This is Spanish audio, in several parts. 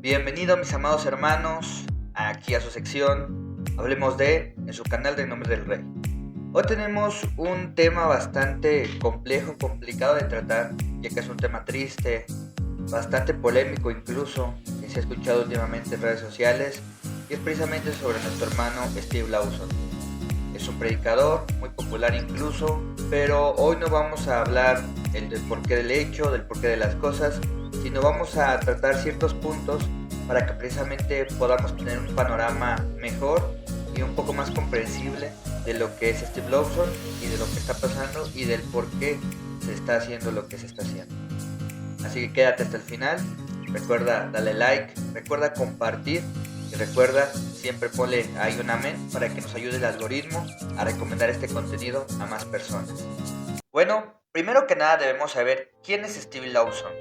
Bienvenido mis amados hermanos, aquí a su sección Hablemos de, en su canal de Nombre del Rey. Hoy tenemos un tema bastante complejo, complicado de tratar, ya que es un tema triste, bastante polémico incluso, que se ha escuchado últimamente en redes sociales, y es precisamente sobre nuestro hermano Steve Lawson. Es un predicador, muy popular incluso, pero hoy no vamos a hablar del porqué del hecho, del porqué de las cosas, sino vamos a tratar ciertos puntos para que precisamente podamos tener un panorama mejor y un poco más comprensible de lo que es Steve Lawson y de lo que está pasando y del por qué se está haciendo lo que se está haciendo. Así que quédate hasta el final, recuerda darle like, recuerda compartir y recuerda siempre ponle ahí un amén para que nos ayude el algoritmo a recomendar este contenido a más personas. Bueno, primero que nada debemos saber quién es Steve Lawson.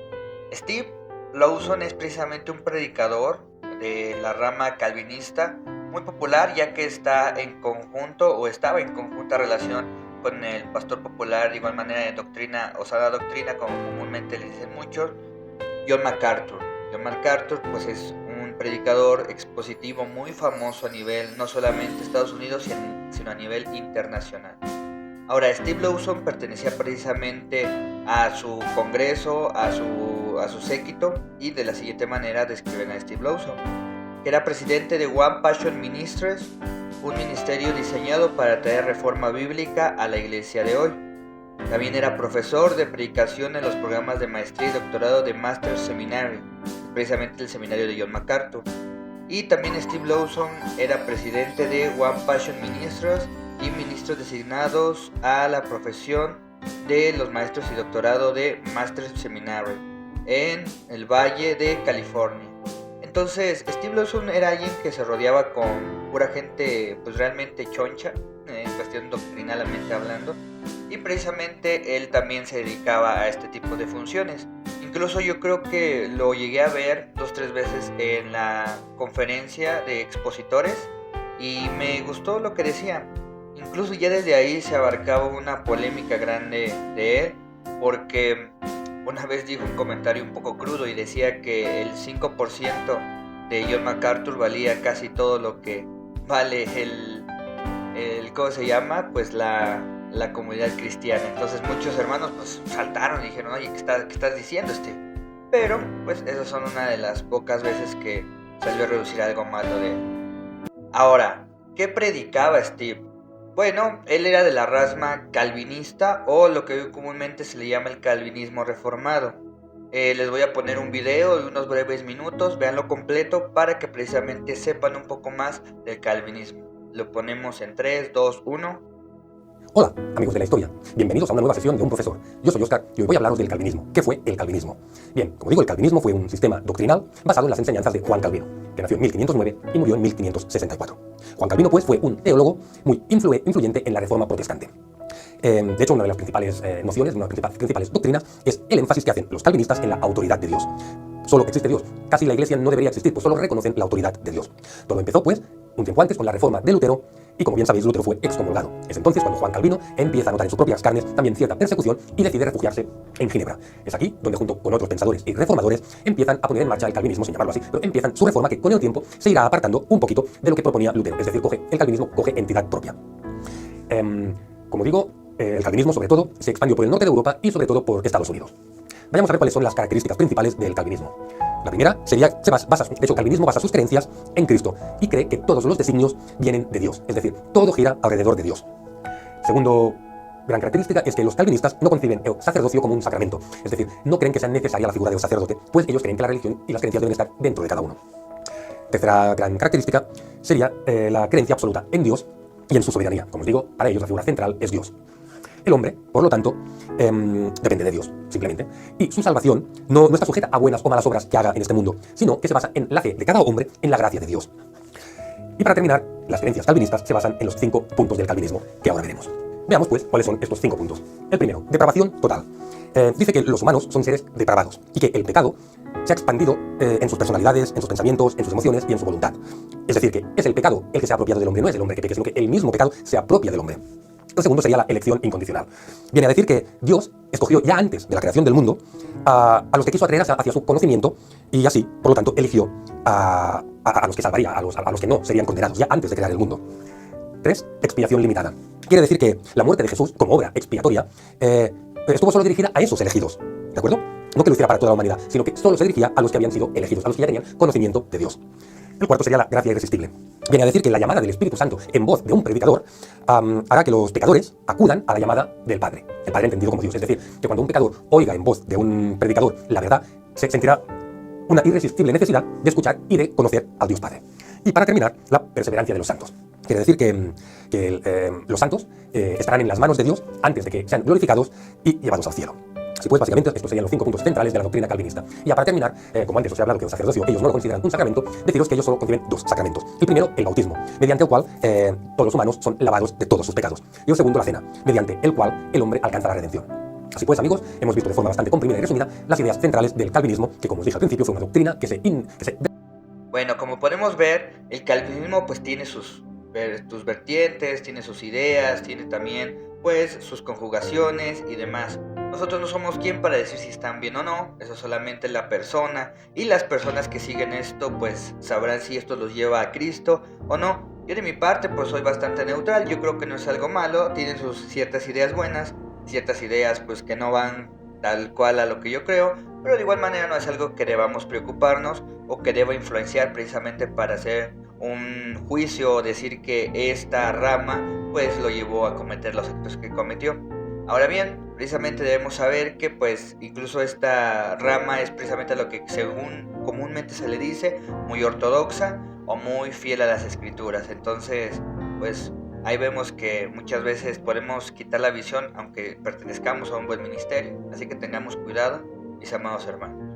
Steve Lawson es precisamente un predicador de la rama calvinista muy popular, ya que está en conjunto o estaba en conjunta relación con el pastor popular de igual manera de doctrina o sana doctrina, como comúnmente le dicen muchos, John MacArthur. John MacArthur pues es un predicador expositivo muy famoso a nivel no solamente Estados Unidos sino a nivel internacional. Ahora, Steve Lawson pertenecía precisamente a su congreso, a su séquito, y de la siguiente manera describen a Steve Lawson, que era presidente de One Passion Ministries, un ministerio diseñado para traer reforma bíblica a la iglesia de hoy. También era profesor de predicación en los programas de maestría y doctorado de Master's Seminary, precisamente el seminario de John MacArthur. Y también Steve Lawson era presidente de One Passion Ministries y ministros designados a la profesión de los maestros y doctorado de Master's Seminary en el Valle de California. Entonces, Steve Lawson era alguien que se rodeaba con pura gente pues realmente choncha, en cuestión doctrinalmente hablando, y precisamente él también se dedicaba a este tipo de funciones. Incluso yo creo que lo llegué a ver 2-3 veces en la conferencia de expositores y me gustó lo que decía. Incluso ya desde ahí se abarcaba una polémica grande de él, porque una vez dijo un comentario un poco crudo y decía que el 5% de John MacArthur valía casi todo lo que vale el ¿cómo se llama? Pues la comunidad cristiana. Entonces muchos hermanos pues saltaron y dijeron, oye, ¿qué estás diciendo, Steve? Pero pues esas son una de las pocas veces que salió a reducir algo malo de él. Ahora, ¿qué predicaba Steve? Bueno, él era de la rama calvinista o lo que hoy comúnmente se le llama el calvinismo reformado. Les voy a poner un video de unos breves minutos, véanlo completo para que precisamente sepan un poco más del calvinismo. Lo ponemos en 3, 2, 1... Hola, amigos de la historia. Bienvenidos a una nueva sesión de Un Profesor. Yo soy Oscar y hoy voy a hablaros del calvinismo. ¿Qué fue el calvinismo? Bien, como digo, el calvinismo fue un sistema doctrinal basado en las enseñanzas de Juan Calvino, que nació en 1509 y murió en 1564. Juan Calvino, pues, fue un teólogo muy influyente en la Reforma protestante. De hecho, una de las principales nociones, una de las principales doctrinas, es el énfasis que hacen los calvinistas en la autoridad de Dios. Solo existe Dios. Casi la iglesia no debería existir, pues solo reconocen la autoridad de Dios. Todo empezó, pues, un tiempo antes con la reforma de Lutero, y como bien sabéis, Lutero fue excomulgado. Es entonces cuando Juan Calvino empieza a notar en sus propias carnes también cierta persecución y decide refugiarse en Ginebra. Es aquí donde, junto con otros pensadores y reformadores, empiezan a poner en marcha el calvinismo, sin llamarlo así, pero empiezan su reforma que con el tiempo se irá apartando un poquito de lo que proponía Lutero. Es decir, el calvinismo coge entidad propia. Como digo, el calvinismo sobre todo se expandió por el norte de Europa y sobre todo por Estados Unidos. Vayamos a ver cuáles son las características principales del calvinismo. La primera sería, de hecho, el calvinismo basa sus creencias en Cristo y cree que todos los designios vienen de Dios, es decir, todo gira alrededor de Dios. Segundo gran característica es que los calvinistas no conciben el sacerdocio como un sacramento, es decir, no creen que sea necesaria la figura del sacerdote, pues ellos creen que la religión y las creencias deben estar dentro de cada uno. Tercera gran característica sería la creencia absoluta en Dios y en su soberanía. Como os digo, para ellos la figura central es Dios. El hombre, por lo tanto, depende de Dios, simplemente. Y su salvación no está sujeta a buenas o malas obras que haga en este mundo, sino que se basa en la fe de cada hombre, en la gracia de Dios. Y para terminar, las creencias calvinistas se basan en los 5 puntos del calvinismo, que ahora veremos. Veamos, pues, cuáles son estos 5 puntos. El primero, depravación total. Dice que los humanos son seres depravados y que el pecado se ha expandido en sus personalidades, en sus pensamientos, en sus emociones y en su voluntad. Es decir, que es el pecado el que se ha apropiado del hombre, no es el hombre que peque, sino que el mismo pecado se apropia del hombre. El segundo sería la elección incondicional. Viene a decir que Dios escogió ya antes de la creación del mundo a los que quiso atraer hacia su conocimiento y así, por lo tanto, eligió a los que salvaría, a los que no serían condenados ya antes de crear el mundo. 3. Expiación limitada. Quiere decir que la muerte de Jesús como obra expiatoria estuvo solo dirigida a esos elegidos, ¿de acuerdo? No que lo hiciera para toda la humanidad, sino que solo se dirigía a los que habían sido elegidos, a los que ya tenían conocimiento de Dios. El cuarto sería la gracia irresistible. Viene a decir que la llamada del Espíritu Santo en voz de un predicador hará que los pecadores acudan a la llamada del Padre. El Padre entendido como Dios. Es decir, que cuando un pecador oiga en voz de un predicador la verdad, se sentirá una irresistible necesidad de escuchar y de conocer al Dios Padre. Y para terminar, la perseverancia de los santos. Quiere decir que los santos estarán en las manos de Dios antes de que sean glorificados y llevados al cielo. Así pues, básicamente, estos serían los 5 puntos centrales de la doctrina calvinista. Y ya para terminar, como antes os he hablado que el sacerdocio ellos no lo consideran un sacramento, deciros que ellos solo conciben 2 sacramentos. El primero, el bautismo, mediante el cual todos los humanos son lavados de todos sus pecados. Y el segundo, la cena, mediante el cual el hombre alcanza la redención. Así pues, amigos, hemos visto de forma bastante comprimida y resumida las ideas centrales del calvinismo, que como os dije al principio, fue una doctrina que se... Bueno, como podemos ver, el calvinismo pues tiene sus vertientes, tiene sus ideas, tiene también pues sus conjugaciones y demás. Nosotros no somos quien para decir si están bien o no, eso solamente la persona, y las personas que siguen esto pues sabrán si esto los lleva a Cristo o no. Yo de mi parte pues soy bastante neutral, yo creo que no es algo malo, tienen sus ciertas ideas buenas, ciertas ideas pues que no van tal cual a lo que yo creo, pero de igual manera no es algo que debamos preocuparnos o que deba influenciar precisamente para hacer un juicio o decir que esta rama pues lo llevó a cometer los actos que cometió. Ahora bien, precisamente debemos saber que pues incluso esta rama es precisamente lo que según comúnmente se le dice, muy ortodoxa o muy fiel a las escrituras. Entonces pues ahí vemos que muchas veces podemos quitar la visión aunque pertenezcamos a un buen ministerio, así que tengamos cuidado, mis amados hermanos.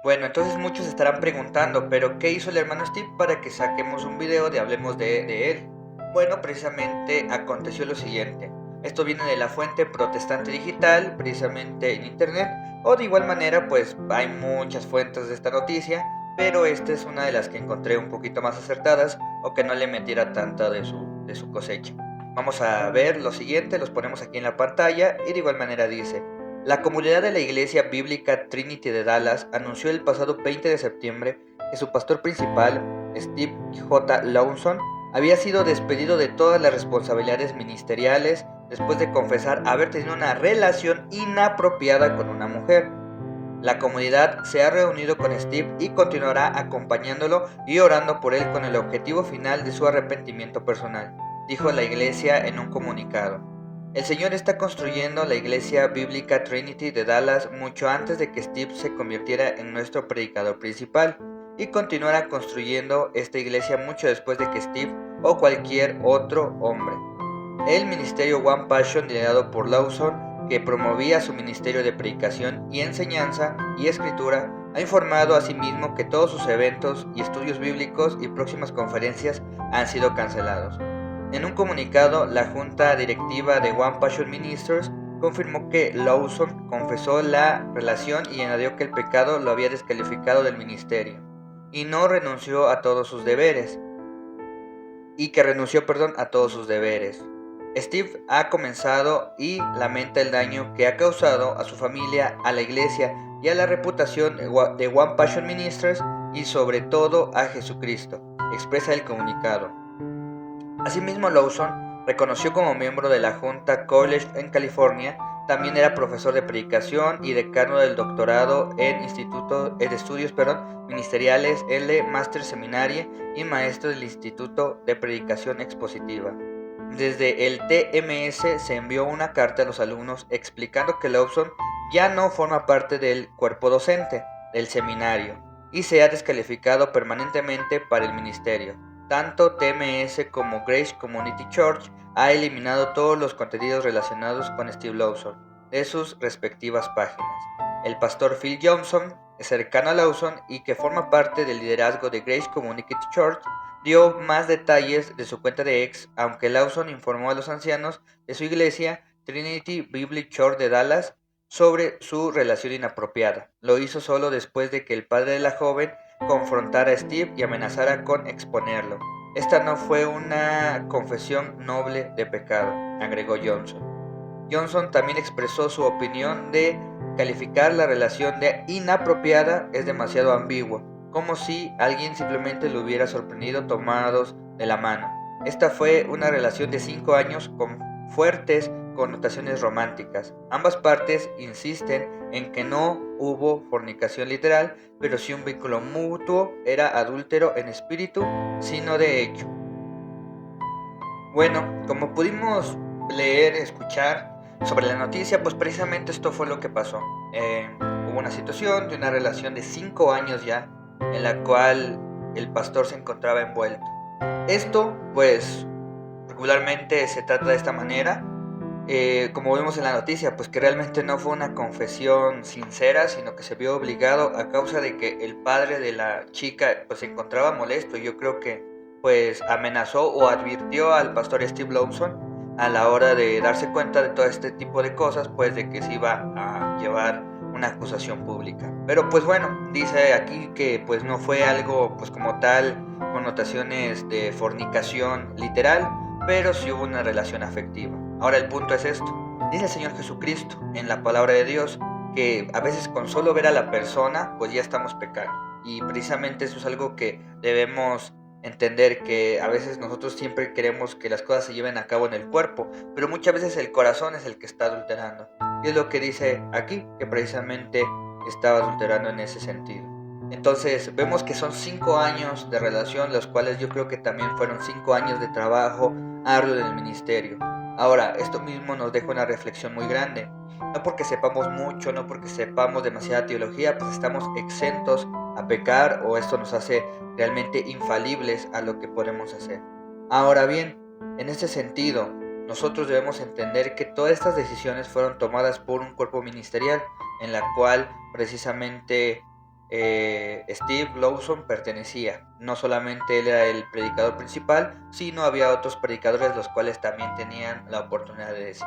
Bueno, entonces muchos estarán preguntando, ¿pero qué hizo el hermano Steve para que saquemos un video de hablemos de él? Bueno, precisamente aconteció lo siguiente. Esto viene de la fuente Protestante Digital, precisamente en internet, o de igual manera pues hay muchas fuentes de esta noticia, pero esta es una de las que encontré un poquito más acertadas o que no le metiera tanta de su cosecha. Vamos a ver lo siguiente, los ponemos aquí en la pantalla y de igual manera dice: la comunidad de la Iglesia Bíblica Trinity de Dallas anunció el pasado 20 de septiembre que su pastor principal, Steve J. Lawson, había sido despedido de todas las responsabilidades ministeriales después de confesar haber tenido una relación inapropiada con una mujer. La comunidad se ha reunido con Steve y continuará acompañándolo y orando por él con el objetivo final de su arrepentimiento personal, dijo la iglesia en un comunicado. El Señor está construyendo la Iglesia Bíblica Trinity de Dallas mucho antes de que Steve se convirtiera en nuestro predicador principal, y continuará construyendo esta iglesia mucho después de que Steve o cualquier otro hombre. El ministerio One Passion, liderado por Lawson, que promovía su ministerio de predicación y enseñanza y escritura, ha informado asimismo que todos sus eventos y estudios bíblicos y próximas conferencias han sido cancelados. En un comunicado, la junta directiva de One Passion Ministers confirmó que Lawson confesó la relación y añadió que el pecado lo había descalificado del ministerio y no renunció a todos sus deberes. a todos sus deberes. Steve ha comenzado y lamenta el daño que ha causado a su familia, a la iglesia y a la reputación de One Passion Ministers y sobre todo a Jesucristo, expresa el comunicado. Asimismo, Lawson reconoció como miembro de la Junta College en California, también era profesor de predicación y decano del doctorado en estudios ministeriales L. Master Seminary y maestro del Instituto de Predicación Expositiva. Desde el TMS se envió una carta a los alumnos explicando que Lawson ya no forma parte del cuerpo docente del seminario y se ha descalificado permanentemente para el ministerio. Tanto TMS como Grace Community Church ha eliminado todos los contenidos relacionados con Steve Lawson de sus respectivas páginas. El pastor Phil Johnson, cercano a Lawson y que forma parte del liderazgo de Grace Community Church, dio más detalles de su cuenta de X, aunque Lawson informó a los ancianos de su iglesia, Trinity Biblical Church de Dallas, sobre su relación inapropiada. Lo hizo solo después de que el padre de la joven confrontara a Steve y amenazara con exponerlo. Esta no fue una confesión noble de pecado, agregó Johnson. Johnson también expresó su opinión de calificar la relación de inapropiada es demasiado ambiguo, como si alguien simplemente lo hubiera sorprendido tomados de la mano. Esta fue una relación de 5 años con fuertes connotaciones románticas. Ambas partes insisten en que no hubo fornicación literal, pero sí un vínculo mutuo, era adúltero en espíritu, sino de hecho. Bueno, como pudimos leer, escuchar sobre la noticia, pues precisamente esto fue lo que pasó. Hubo una situación de una relación de 5 años ya, en la cual el pastor se encontraba envuelto. Esto, pues, regularmente se trata de esta manera. Como vimos en la noticia, pues que realmente no fue una confesión sincera, sino que se vio obligado a causa de que el padre de la chica pues se encontraba molesto. Yo creo que pues amenazó o advirtió al pastor Steve Lawson a la hora de darse cuenta de todo este tipo de cosas, pues de que se iba a llevar una acusación pública. Pero pues bueno, dice aquí que pues no fue algo pues como tal connotaciones de fornicación literal, pero sí hubo una relación afectiva. Ahora el punto es esto. Dice el Señor Jesucristo en la palabra de Dios que a veces con solo ver a la persona pues ya estamos pecando. Y precisamente eso es algo que debemos entender, que a veces nosotros siempre queremos que las cosas se lleven a cabo en el cuerpo, pero muchas veces el corazón es el que está adulterando. Y es lo que dice aquí, que precisamente estaba adulterando en ese sentido. Entonces vemos que son 5 años de relación, los cuales yo creo que también fueron 5 años de trabajo arduo del ministerio. Ahora, esto mismo nos deja una reflexión muy grande. No porque sepamos mucho, no porque sepamos demasiada teología, pues estamos exentos a pecar o esto nos hace realmente infalibles a lo que podemos hacer. Ahora bien, en este sentido, nosotros debemos entender que todas estas decisiones fueron tomadas por un cuerpo ministerial en la cual precisamente Steve Lawson pertenecía. No solamente él era el predicador principal, sino había otros predicadores los cuales también tenían la oportunidad de decir.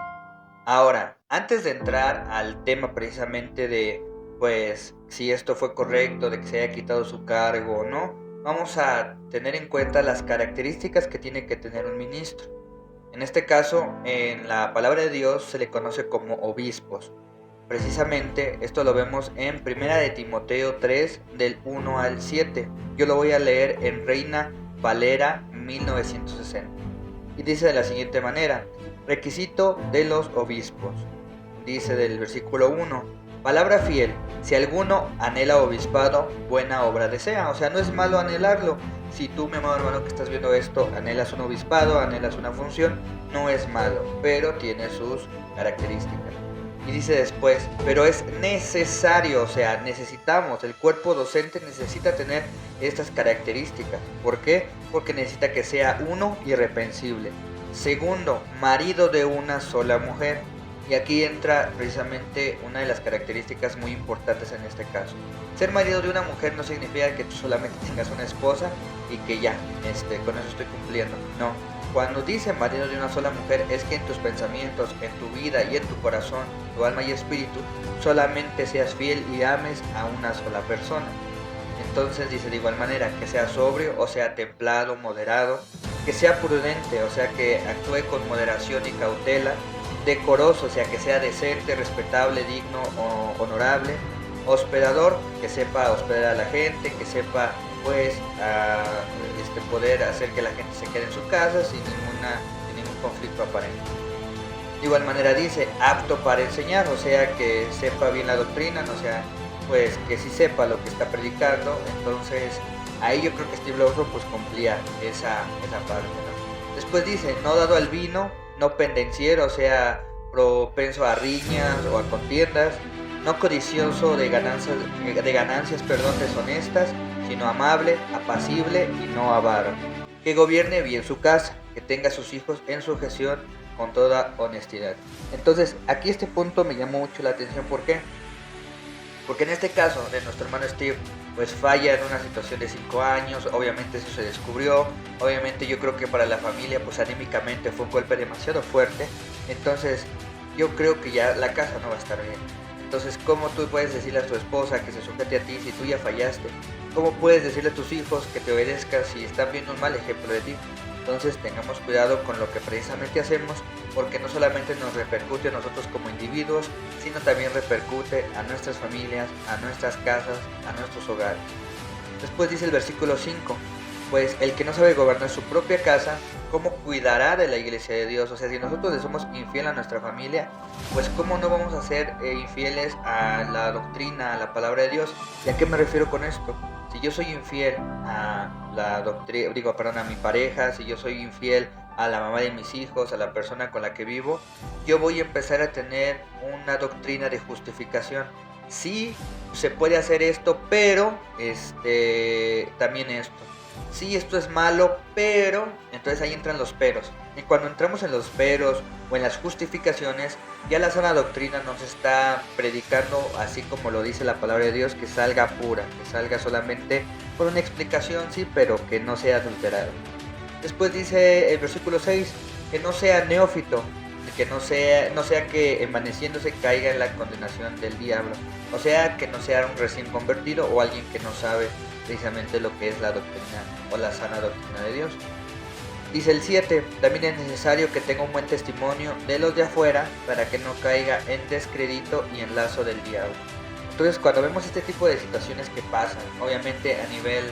Ahora, antes de entrar al tema precisamente de pues si esto fue correcto, de que se haya quitado su cargo o no, vamos a tener en cuenta las características que tiene que tener un ministro. En este caso, en la palabra de Dios se le conoce como obispos. Precisamente esto lo vemos en 1 de Timoteo 3 del 1 al 7. Yo lo voy a leer en Reina Valera 1960. Y dice de la siguiente manera: requisito de los obispos. Dice del versículo 1: palabra fiel, si alguno anhela obispado, buena obra desea. O sea, no es malo anhelarlo. Si tú, mi amado hermano que estás viendo esto, anhelas un obispado, anhelas una función, no es malo, pero tiene sus características. Y dice después, pero es necesario, o sea, necesitamos, el cuerpo docente necesita tener estas características. ¿Por qué? Porque necesita que sea uno, irreprensible. Segundo, marido de una sola mujer. Y aquí entra precisamente una de las características muy importantes en este caso. Ser marido de una mujer no significa que tú solamente tengas una esposa y que ya, con eso estoy cumpliendo. No. Cuando dice marido de una sola mujer es que en tus pensamientos, en tu vida y en tu corazón, tu alma y espíritu, solamente seas fiel y ames a una sola persona. Entonces dice de igual manera que sea sobrio, o sea templado, moderado, que sea prudente, o sea que actúe con moderación y cautela, decoroso, o sea que sea decente, respetable, digno o honorable, hospedador, que sepa hospedar a la gente, que sepa pues poder hacer que la gente se quede en su casa sin ningún conflicto aparente. De igual manera dice apto para enseñar, o sea que sepa bien la doctrina, o sea pues que sí sepa lo que está predicando. Entonces ahí yo creo que Steve Lawson pues cumplía esa parte, ¿no? Después dice no dado al vino, no pendenciero, o sea propenso a riñas o a contiendas, no codicioso de ganancias deshonestas, sino amable, apacible y no avaro, que gobierne bien su casa, que tenga a sus hijos en sujeción con toda honestidad. Entonces aquí este punto me llamó mucho la atención. ¿Por qué? Porque en este caso de nuestro hermano Steve pues falla en una situación de 5 años, obviamente eso se descubrió, obviamente yo creo que para la familia pues anímicamente fue un golpe demasiado fuerte. Entonces yo creo que ya la casa no va a estar bien. Entonces, ¿cómo tú puedes decirle a tu esposa que se sujete a ti si tú ya fallaste? ¿Cómo puedes decirle a tus hijos que te obedezcan si están viendo un mal ejemplo de ti? Entonces tengamos cuidado con lo que precisamente hacemos, porque no solamente nos repercute a nosotros como individuos, sino también repercute a nuestras familias, a nuestras casas, a nuestros hogares. Después dice el versículo 5, pues el que no sabe gobernar su propia casa, ¿cómo cuidará de la iglesia de Dios? O sea, si nosotros le somos infiel a nuestra familia, pues ¿cómo no vamos a ser infieles a la doctrina, a la palabra de Dios? ¿Y a qué me refiero con esto? Si yo soy infiel a la doctrina, a mi pareja, si yo soy infiel a la mamá de mis hijos, a la persona con la que vivo, yo voy a empezar a tener una doctrina de justificación. Sí, se puede hacer esto, pero también esto. Sí, esto es malo, pero... Entonces ahí entran los peros. Y cuando entramos en los peros o en las justificaciones, ya la sana doctrina nos está predicando, así como lo dice la palabra de Dios, que salga pura, que salga solamente por una explicación, sí, pero que no sea adulterada. Después dice el versículo 6, que no sea neófito, que no sea que envaneciéndose caiga en la condenación del diablo. O sea, que no sea un recién convertido o alguien que no sabe precisamente lo que es la doctrina o la sana doctrina de Dios. Dice el 7, también es necesario que tenga un buen testimonio de los de afuera para que no caiga en descrédito y en lazo del diablo. Entonces, cuando vemos este tipo de situaciones que pasan, obviamente a nivel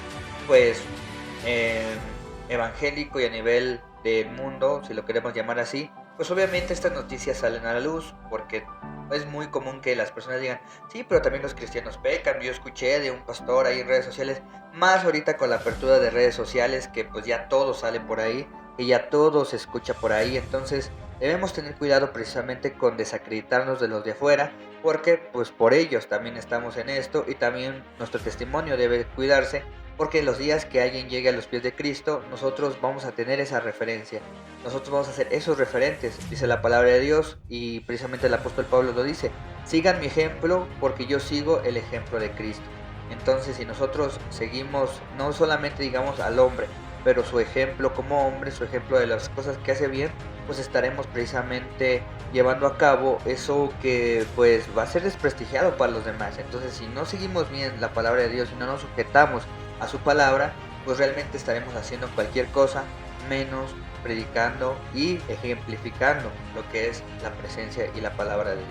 evangélico y a nivel del mundo, si lo queremos llamar así, pues obviamente estas noticias salen a la luz porque es muy común que las personas digan, sí, pero también los cristianos pecan. Yo escuché de un pastor ahí en redes sociales, más ahorita con la apertura de redes sociales, que pues ya todo sale por ahí, y ya todo se escucha por ahí. Entonces debemos tener cuidado precisamente con desacreditarnos de los de afuera, porque pues por ellos también estamos en esto, y también nuestro testimonio debe cuidarse, porque en los días que alguien llegue a los pies de Cristo, nosotros vamos a tener esa referencia. Nosotros vamos a ser esos referentes, dice la palabra de Dios, y precisamente el apóstol Pablo lo dice. Sigan mi ejemplo porque yo sigo el ejemplo de Cristo. Entonces, si nosotros seguimos, no solamente digamos al hombre, pero su ejemplo como hombre, su ejemplo de las cosas que hace bien, pues estaremos precisamente llevando a cabo eso que pues va a ser desprestigiado para los demás. Entonces, si no seguimos bien la palabra de Dios y no nos sujetamos a su palabra, pues realmente estaremos haciendo cualquier cosa menos predicando y ejemplificando lo que es la presencia y la palabra de Dios.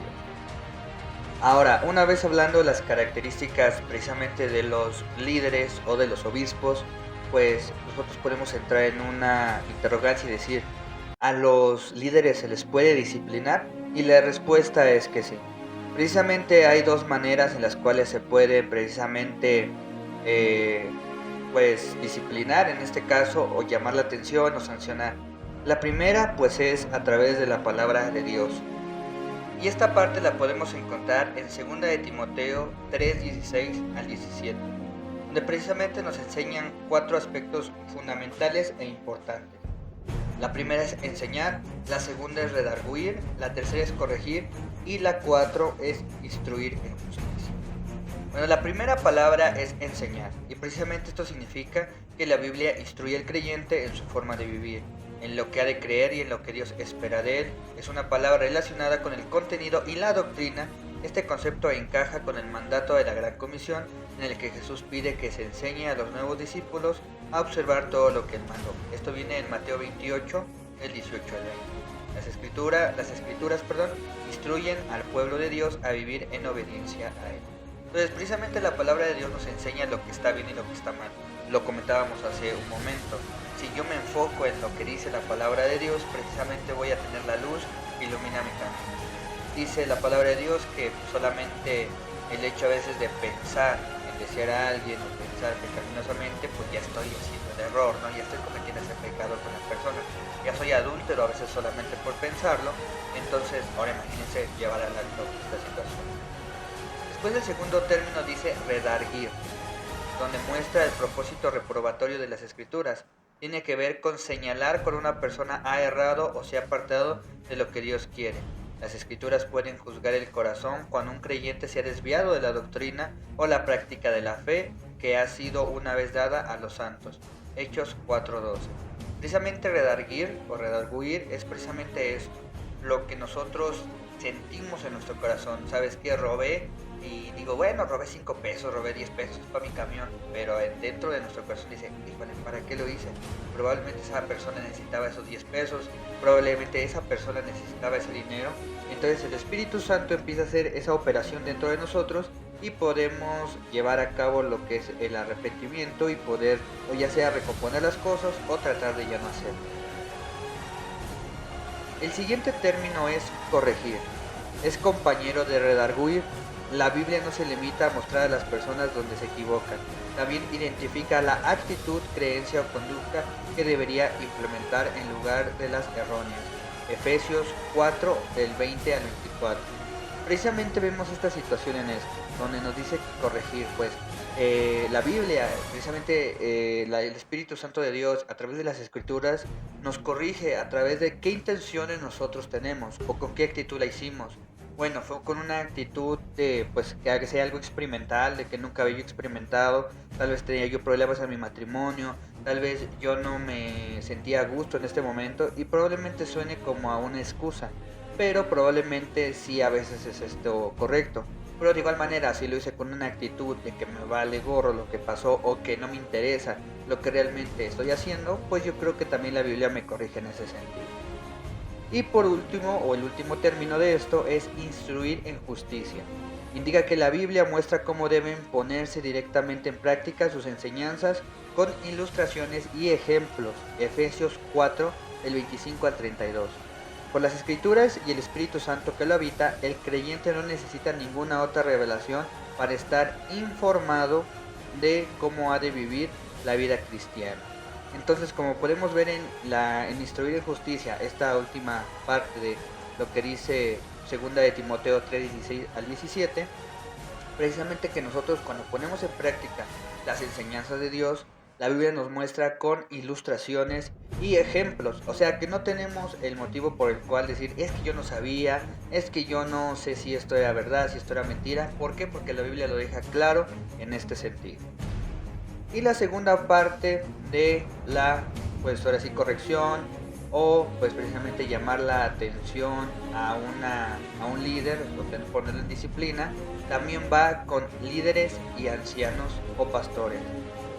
Ahora, una vez hablando de las características precisamente de los líderes o de los obispos, pues nosotros podemos entrar en una interrogancia y decir, ¿a los líderes se les puede disciplinar? Y la respuesta es que sí. Precisamente hay dos maneras en las cuales se puede precisamente disciplinar en este caso, o llamar la atención o sancionar. La primera pues es a través de la palabra de Dios, y esta parte la podemos encontrar en 2 de Timoteo 3:16 al 17, donde precisamente nos enseñan 4 aspectos fundamentales e importantes. La primera es enseñar, la segunda es redarguir, la tercera es corregir y la 4 es instruir en justicia. Bueno, la primera palabra es enseñar, y precisamente esto significa que la Biblia instruye al creyente en su forma de vivir, en lo que ha de creer y en lo que Dios espera de él. Es una palabra relacionada con el contenido y la doctrina. Este concepto encaja con el mandato de la Gran Comisión, en el que Jesús pide que se enseñe a los nuevos discípulos a observar todo lo que él mandó. Esto viene en Mateo 28, el 18 al 20. Las escrituras instruyen al pueblo de Dios a vivir en obediencia a él. Entonces, precisamente la palabra de Dios nos enseña lo que está bien y lo que está mal. Lo comentábamos hace un momento. Si yo me enfoco en lo que dice la palabra de Dios, precisamente voy a tener la luz que ilumina mi camino. Dice la palabra de Dios que solamente el hecho a veces de pensar en desear a alguien o pensar pecaminosamente, pues ya estoy haciendo el error, ¿no? Ya estoy cometiendo ese pecado con la persona. Ya soy adúltero a veces solamente por pensarlo. Entonces, ahora imagínense llevar al acto esta situación. Después del segundo término dice redarguir, donde muestra el propósito reprobatorio de las escrituras. Tiene que ver con señalar cuando una persona ha errado o se ha apartado de lo que Dios quiere. Las escrituras pueden juzgar el corazón cuando un creyente se ha desviado de la doctrina o la práctica de la fe que ha sido una vez dada a los santos. Hechos 4:12. Precisamente redarguir o redarguir es precisamente eso, lo que nosotros sentimos en nuestro corazón. ¿Sabes qué? Robé y digo, bueno, robé 5 pesos, robé 10 pesos para mi camión, pero dentro de nuestro corazón dice, híjole, ¿para qué lo hice? Probablemente esa persona necesitaba esos 10 pesos, probablemente esa persona necesitaba ese dinero. Entonces el Espíritu Santo empieza a hacer esa operación dentro de nosotros y podemos llevar a cabo lo que es el arrepentimiento y poder, o ya sea recomponer las cosas o tratar de ya no hacerlo. El siguiente término es corregir. Es compañero de redarguir. La Biblia no se limita a mostrar a las personas donde se equivocan. También identifica la actitud, creencia o conducta que debería implementar en lugar de las erróneas. Efesios 4, del 20 al 24. Precisamente vemos esta situación en esto, donde nos dice corregir, pues la Biblia, precisamente el Espíritu Santo de Dios, a través de las Escrituras, nos corrige a través de qué intenciones nosotros tenemos o con qué actitud la hicimos. Bueno, fue con una actitud de, pues, que sea algo experimental, de que nunca había yo experimentado, tal vez tenía yo problemas en mi matrimonio, tal vez yo no me sentía a gusto en este momento y probablemente suene como a una excusa, pero probablemente sí a veces es esto correcto. Pero de igual manera, si lo hice con una actitud de que me vale gorro lo que pasó o que no me interesa lo que realmente estoy haciendo, pues yo creo que también la Biblia me corrige en ese sentido. Y por último, o el último término de esto, es instruir en justicia. Indica que la Biblia muestra cómo deben ponerse directamente en práctica sus enseñanzas con ilustraciones y ejemplos. Efesios 4, del 25 al 32. Por las Escrituras y el Espíritu Santo que lo habita, el creyente no necesita ninguna otra revelación para estar informado de cómo ha de vivir la vida cristiana. Entonces, como podemos ver en Instruir en Justicia, esta última parte de lo que dice 2 de Timoteo 3, 16 al 17, precisamente que nosotros cuando ponemos en práctica las enseñanzas de Dios, la Biblia nos muestra con ilustraciones y ejemplos. O sea que no tenemos el motivo por el cual decir, es que yo no sabía, es que yo no sé si esto era verdad, si esto era mentira. ¿Por qué? Porque la Biblia lo deja claro en este sentido. Y la segunda parte de la, pues ahora sí, corrección o pues precisamente llamar la atención a un líder o ponerlo en disciplina, también va con líderes y ancianos o pastores.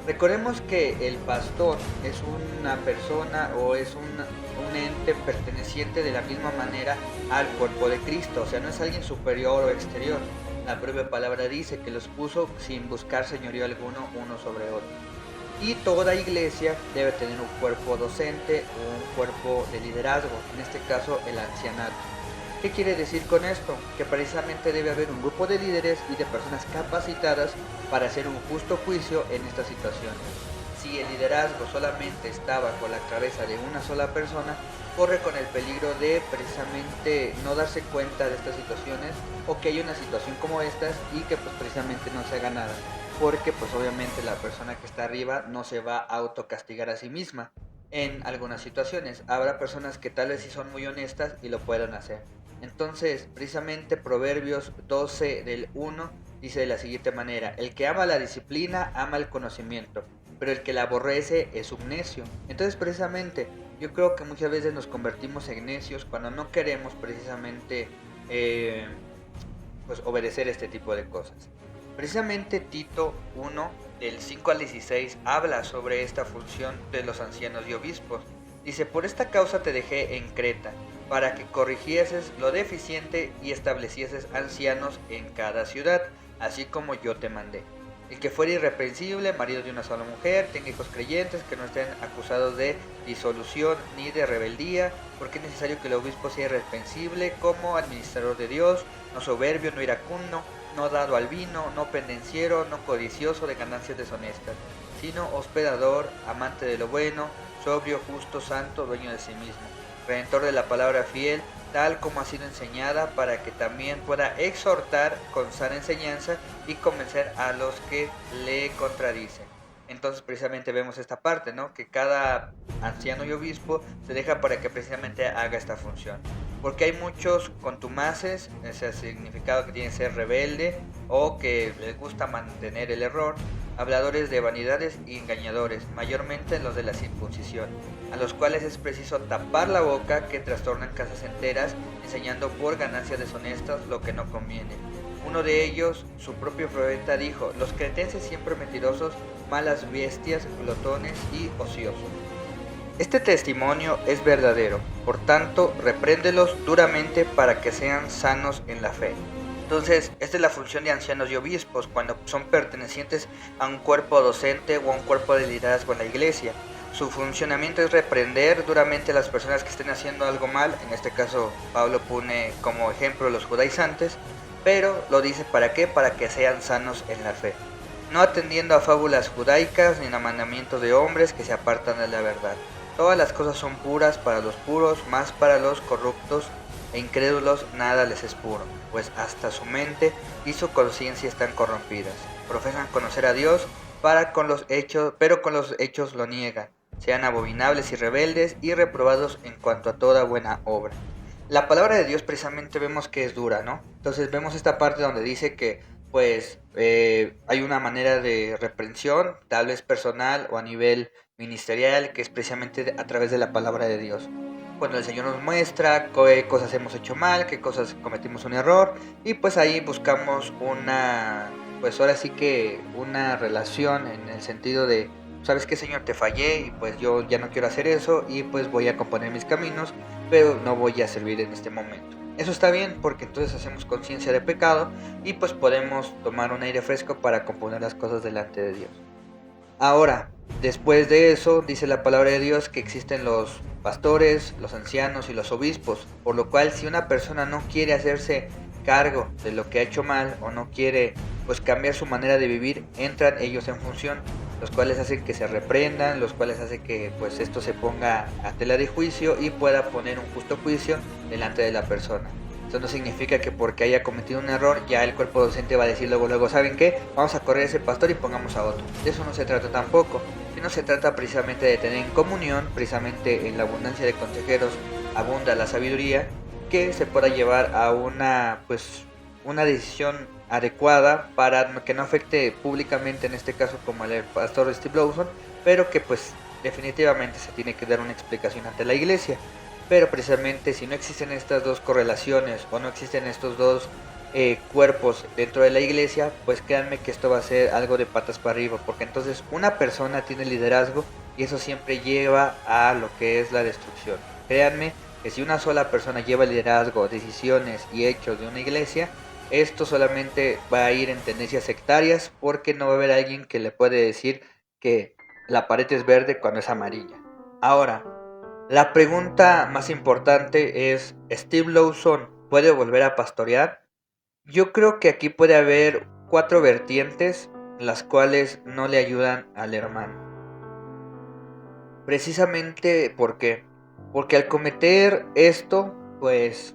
Recordemos que el pastor es una persona o es un ente perteneciente de la misma manera al cuerpo de Cristo, o sea, no es alguien superior o exterior. La propia palabra dice que los puso sin buscar señorío alguno uno sobre otro. Y toda iglesia debe tener un cuerpo docente o un cuerpo de liderazgo, en este caso el ancianato. ¿Qué quiere decir con esto? Que precisamente debe haber un grupo de líderes y de personas capacitadas para hacer un justo juicio en estas situaciones. Si el liderazgo solamente está bajo la cabeza de una sola persona, corre con el peligro de precisamente no darse cuenta de estas situaciones o que haya una situación como estas y que pues precisamente no se haga nada. Porque pues obviamente la persona que está arriba no se va a autocastigar a sí misma. En algunas situaciones habrá personas que tal vez sí son muy honestas y lo puedan hacer. Entonces, precisamente Proverbios 12 del 1 dice de la siguiente manera: el que ama la disciplina ama el conocimiento, pero el que la aborrece es un necio. Entonces, precisamente, yo creo que muchas veces nos convertimos en necios cuando no queremos precisamente pues obedecer este tipo de cosas. Precisamente Tito 1 del 5 al 16 habla sobre esta función de los ancianos y obispos. Dice: por esta causa te dejé en Creta, para que corrigieses lo deficiente y establecieses ancianos en cada ciudad, así como yo te mandé. El que fuera irreprensible, marido de una sola mujer, tenga hijos creyentes, que no estén acusados de disolución ni de rebeldía, porque es necesario que el obispo sea irreprensible como administrador de Dios, no soberbio, no iracundo, no dado al vino, no pendenciero, no codicioso de ganancias deshonestas, sino hospedador, amante de lo bueno, sobrio, justo, santo, dueño de sí mismo, redentor de la palabra fiel, tal como ha sido enseñada, para que también pueda exhortar con sana enseñanza y convencer a los que le contradicen. Entonces precisamente vemos esta parte, ¿no? Que cada anciano y obispo se deja para que precisamente haga esta función. Porque hay muchos contumaces, ese significado que tiene ser rebelde o que les gusta mantener el error. habladores de vanidades y engañadores, mayormente los de la circuncisión, a los cuales es preciso tapar la boca, que trastornan casas enteras, enseñando por ganancias deshonestas lo que no conviene. Uno de ellos, su propio profeta, dijo: los cretenses siempre mentirosos, malas bestias, glotones y ociosos. Este testimonio es verdadero, por tanto, repréndelos duramente para que sean sanos en la fe. Entonces, esta es la función de ancianos y obispos cuando son pertenecientes a un cuerpo docente o a un cuerpo de liderazgo en la iglesia. Su funcionamiento es reprender duramente a las personas que estén haciendo algo mal. En este caso, Pablo pone como ejemplo a los judaizantes, pero lo dice ¿para qué? Para que sean sanos en la fe, no atendiendo a fábulas judaicas ni a mandamientos de hombres que se apartan de la verdad. Todas las cosas son puras para los puros, mas para los corruptos e incrédulos nada les es puro, pues hasta su mente y su conciencia están corrompidas. Profesan conocer a Dios, pero con los hechos lo niegan. Sean abominables y rebeldes y reprobados en cuanto a toda buena obra. La palabra de Dios precisamente vemos que es dura, ¿no? Entonces vemos esta parte donde dice que hay una manera de reprensión, tal vez personal o a nivel ministerial, que es precisamente a través de la palabra de Dios. Cuando el Señor nos muestra qué cosas hemos hecho mal, qué cosas cometimos un error, y pues ahí buscamos ahora sí que una relación en el sentido de, ¿sabes qué, Señor? Te fallé y pues yo ya no quiero hacer eso y pues voy a componer mis caminos, pero no voy a servir en este momento. Eso está bien porque entonces hacemos conciencia de pecado y pues podemos tomar un aire fresco para componer las cosas delante de Dios. Ahora, después de eso, dice la palabra de Dios que existen los pastores, los ancianos y los obispos, por lo cual si una persona no quiere hacerse cargo de lo que ha hecho mal o no quiere pues cambiar su manera de vivir, entran ellos en función, los cuales hacen que se reprendan, los cuales hacen que pues esto se ponga a tela de juicio y pueda poner un justo juicio delante de la persona. Esto no significa que porque haya cometido un error ya el cuerpo docente va a decir luego, ¿saben qué? Vamos a correr a ese pastor y pongamos a otro. De eso no se trata tampoco, sino se trata precisamente de tener en comunión, precisamente en la abundancia de consejeros abunda la sabiduría, que se pueda llevar a una decisión adecuada para que no afecte públicamente, en este caso como el pastor Steve Lawson, pero que pues definitivamente se tiene que dar una explicación ante la iglesia. Pero precisamente si no existen estas dos correlaciones o no existen estos dos cuerpos dentro de la iglesia, pues créanme que esto va a ser algo de patas para arriba, porque entonces una persona tiene liderazgo y eso siempre lleva a lo que es la destrucción. Créanme que si una sola persona lleva liderazgo, decisiones y hechos de una iglesia, esto solamente va a ir en tendencias sectarias, porque no va a haber alguien que le puede decir que la pared es verde cuando es amarilla. Ahora, la pregunta más importante es, ¿Steve Lawson puede volver a pastorear? Yo creo que aquí puede haber 4 vertientes las cuales no le ayudan al hermano. Precisamente porque al cometer esto, pues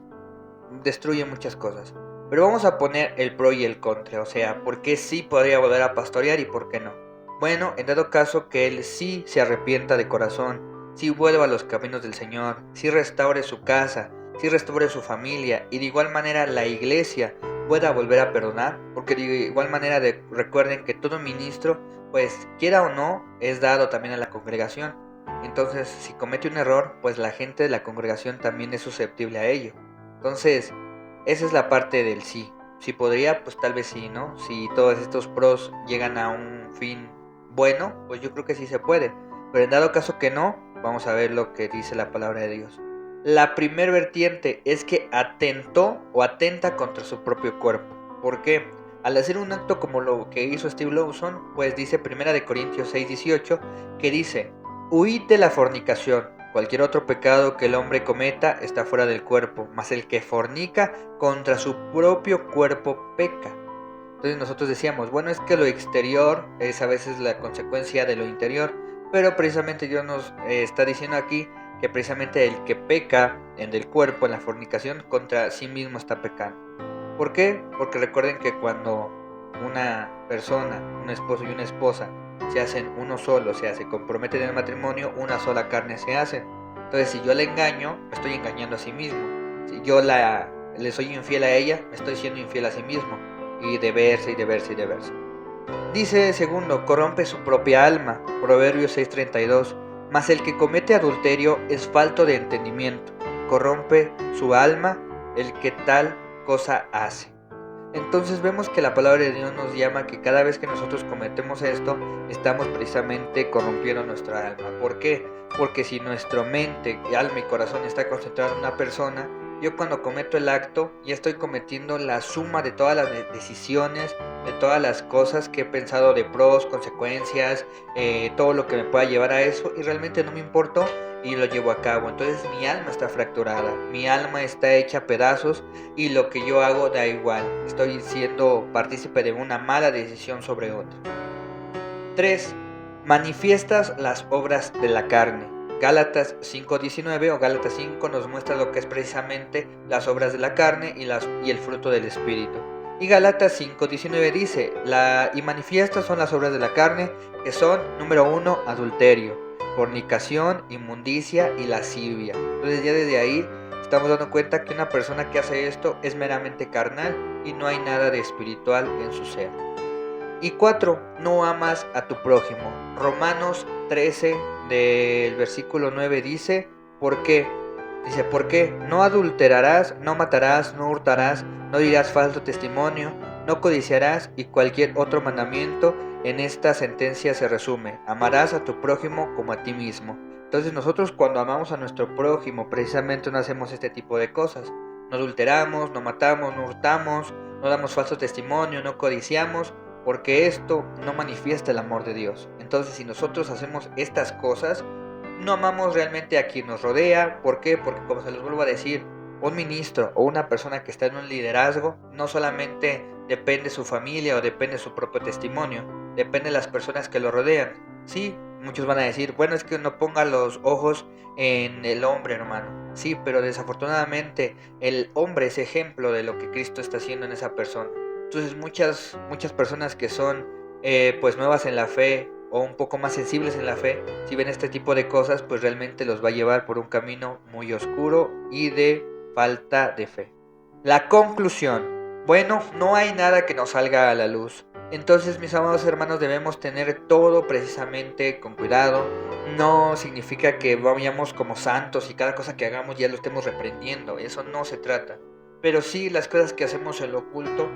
destruye muchas cosas. Pero vamos a poner el pro y el contra, o sea, ¿por qué sí podría volver a pastorear y por qué no? Bueno, en dado caso que él sí se arrepienta de corazón, sí vuelva a los caminos del Señor, sí restaure su casa, sí restaure su familia y de igual manera la iglesia pueda volver a perdonar, porque de igual manera recuerden que todo ministro, pues quiera o no, es dado también a la congregación. Entonces, si comete un error, pues la gente de la congregación también es susceptible a ello. Entonces, esa es la parte del sí. Si podría, pues tal vez sí, ¿no? Si todos estos pros llegan a un fin bueno, pues yo creo que sí se puede. Pero en dado caso que no, vamos a ver lo que dice la palabra de Dios. La primer vertiente es que atentó o atenta contra su propio cuerpo. ¿Por qué? Al hacer un acto como lo que hizo Steve Lawson, pues dice 1 Corintios 6:18, que dice: huid de la fornicación. Cualquier otro pecado que el hombre cometa está fuera del cuerpo, mas el que fornica contra su propio cuerpo peca. Entonces nosotros decíamos, bueno, es que lo exterior es a veces la consecuencia de lo interior, pero precisamente Dios nos está diciendo aquí que precisamente el que peca en el cuerpo, en la fornicación, contra sí mismo está pecando. ¿Por qué? Porque recuerden que cuando una persona, un esposo y una esposa, se hacen uno solo, o sea, se comprometen en el matrimonio, una sola carne se hacen. Entonces, si yo la engaño, me estoy engañando a sí mismo. Si yo le soy infiel a ella, me estoy siendo infiel a sí mismo. Y de verse. Dice segundo, corrompe su propia alma, Proverbios 6:32, mas el que comete adulterio es falto de entendimiento, corrompe su alma el que tal cosa hace. Entonces vemos que la palabra de Dios nos llama que cada vez que nosotros cometemos esto, estamos precisamente corrompiendo nuestra alma. ¿Por qué? Porque si nuestra mente, alma y corazón está concentrado en una persona, yo cuando cometo el acto ya estoy cometiendo la suma de todas las decisiones, de todas las cosas que he pensado de pros, consecuencias, todo lo que me pueda llevar a eso, y realmente no me importó y lo llevo a cabo. Entonces mi alma está fracturada, mi alma está hecha a pedazos y lo que yo hago da igual. Estoy siendo partícipe de una mala decisión sobre otra. 3. Manifiestas las obras de la carne. Gálatas 5:19 o Gálatas 5 nos muestra lo que es precisamente las obras de la carne y el fruto del Espíritu. Y Gálatas 5:19 dice, y manifiestas son las obras de la carne, que son, número 1, adulterio, fornicación, inmundicia y lascivia. Entonces ya desde ahí estamos dando cuenta que una persona que hace esto es meramente carnal y no hay nada de espiritual en su ser. Y 4, no amas a tu prójimo. Romanos 13 del versículo 9 dice, ¿por qué? Dice, ¿por qué? No adulterarás, no matarás, no hurtarás, no dirás falso testimonio, no codiciarás, y cualquier otro mandamiento en esta sentencia se resume, amarás a tu prójimo como a ti mismo. Entonces nosotros cuando amamos a nuestro prójimo precisamente no hacemos este tipo de cosas. No adulteramos, no matamos, no hurtamos, no damos falso testimonio, no codiciamos, porque esto no manifiesta el amor de Dios. Entonces si nosotros hacemos estas cosas, no amamos realmente a quien nos rodea. ¿Por qué? Porque como se los vuelvo a decir, un ministro o una persona que está en un liderazgo no solamente depende su familia o depende su propio testimonio, depende de las personas que lo rodean. Sí, muchos van a decir, bueno, es que no ponga los ojos en el hombre, hermano. Sí, pero desafortunadamente el hombre es ejemplo de lo que Cristo está haciendo en esa persona. Entonces muchas personas que son pues nuevas en la fe o un poco más sensibles en la fe, si ven este tipo de cosas, pues realmente los va a llevar por un camino muy oscuro y de falta de fe. La conclusión. Bueno, no hay nada que nos salga a la luz. Entonces, mis amados hermanos, debemos tener todo precisamente con cuidado. No significa que vayamos como santos y cada cosa que hagamos ya lo estemos reprendiendo. Eso no se trata. Pero sí, las cosas que hacemos en lo oculto,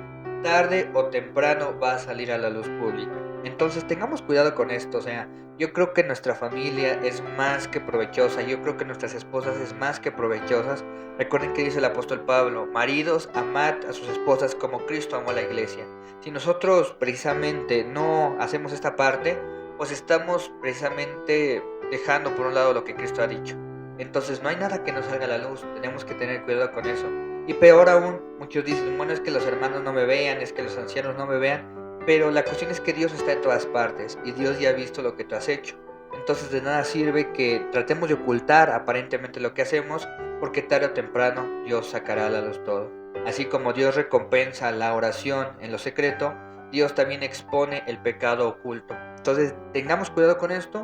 tarde o temprano va a salir a la luz pública. Entonces tengamos cuidado con esto. O sea, yo creo que nuestra familia es más que provechosa. Yo creo que nuestras esposas es más que provechosas. Recuerden que dice el apóstol Pablo, maridos, amad a sus esposas como Cristo amó a la iglesia. Si nosotros precisamente no hacemos esta parte, pues estamos precisamente dejando por un lado lo que Cristo ha dicho. Entonces no hay nada que nos salga a la luz. Tenemos que tener cuidado con eso. Y peor aún, muchos dicen, bueno, es que los hermanos no me vean, es que los ancianos no me vean. Pero la cuestión es que Dios está en todas partes y Dios ya ha visto lo que tú has hecho. Entonces de nada sirve que tratemos de ocultar aparentemente lo que hacemos, porque tarde o temprano Dios sacará a la luz todo. Así como Dios recompensa la oración en lo secreto, Dios también expone el pecado oculto. Entonces tengamos cuidado con esto,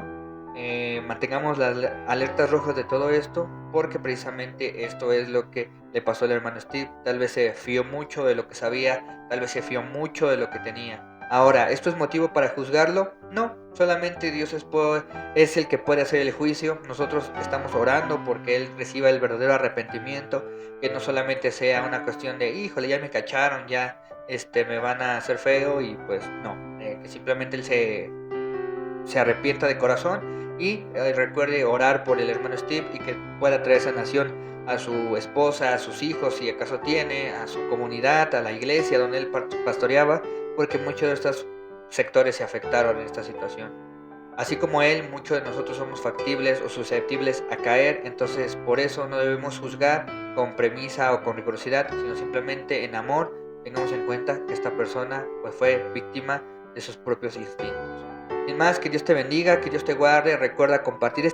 mantengamos las alertas rojas de todo esto, porque precisamente esto es lo que le pasó al hermano Steve. Tal vez se fió mucho de lo que sabía, tal vez se fió mucho de lo que tenía. Ahora, ¿esto es motivo para juzgarlo? No, solamente Dios es el que puede hacer el juicio. Nosotros estamos orando porque Él reciba el verdadero arrepentimiento, que no solamente sea una cuestión de, híjole, ya me cacharon, ya me van a hacer feo, y pues no, que simplemente Él se arrepienta de corazón y recuerde orar por el hermano Steve y que pueda traer sanación a su esposa, a sus hijos, si acaso tiene, a su comunidad, a la iglesia donde él pastoreaba, porque muchos de estos sectores se afectaron en esta situación. Así como él, muchos de nosotros somos factibles o susceptibles a caer. Entonces por eso no debemos juzgar con premisa o con rigurosidad, sino simplemente en amor. Tengamos en cuenta que esta persona pues fue víctima de sus propios instintos. Sin más, que Dios te bendiga, que Dios te guarde. Recuerda compartir